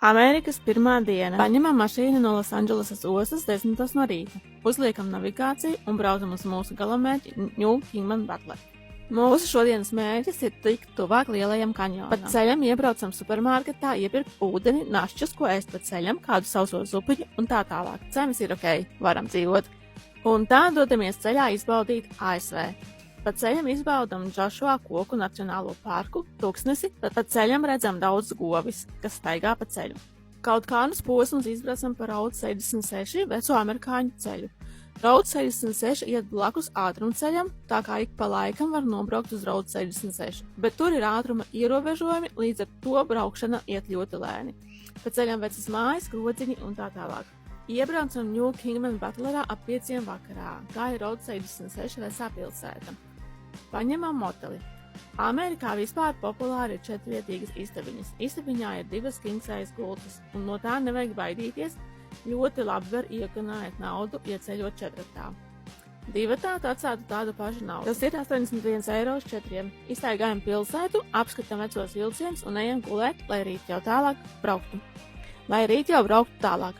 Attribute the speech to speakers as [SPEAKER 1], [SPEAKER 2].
[SPEAKER 1] Amerikas pirmā diena. Paņemam mašīnu no Losandželosas ostas 10 no rīta. Uzliekam navigāciju un braucam uz mūsu galamērķi New Kingman Butler. Mūsu šodienas mērķis ir tikt tuvāk lielajam kanjonam. Pa ceļam iebraucam supermarketā, iepirkt ūdeni, našķus, ko ēst pa ceļam, kādu sauso zupiņu un tā tālāk. Cenas ir ok, varam dzīvot. Un tā dodamies ceļā izbaudīt ASV. Pa ceļam izbaudam Joshua Koku Nacionālo parku, Tuksnesi, tad pa ceļam redzam daudz govis, kas staigā pa ceļu. Kaut kādus posmus izbraucam pa Route 66 veco amerikāņu ceļu. Route 66 iet blakus ātrumceļam, tā kā ik pa laikam var nobraukt uz Route 66, bet tur ir ātruma ierobežojumi, līdz ar to braukšana iet ļoti lēni. Pa ceļam vecas mājas, grodziņi un tā tālāk. Iebraucam New Kingman Butlerā ap 5 vakarā, tā ir Route 66 vecā pilsēta. Paņemam moteli. Amerikā vispār populāri ir 4-vietīgas istabiņas. Istabiņā ir 2 king-size gultas, un no tā nevajag baidīties. Ļoti labi var iekonomēt naudu, ieceļot 4. Divatā atstātu tādu pašu naudu. Tas ir 81 eiro uz 4. Izstaigājam pilsētu, apskatām vecos vilcienus un ejam gulēt, lai rīt jau brauktu tālāk.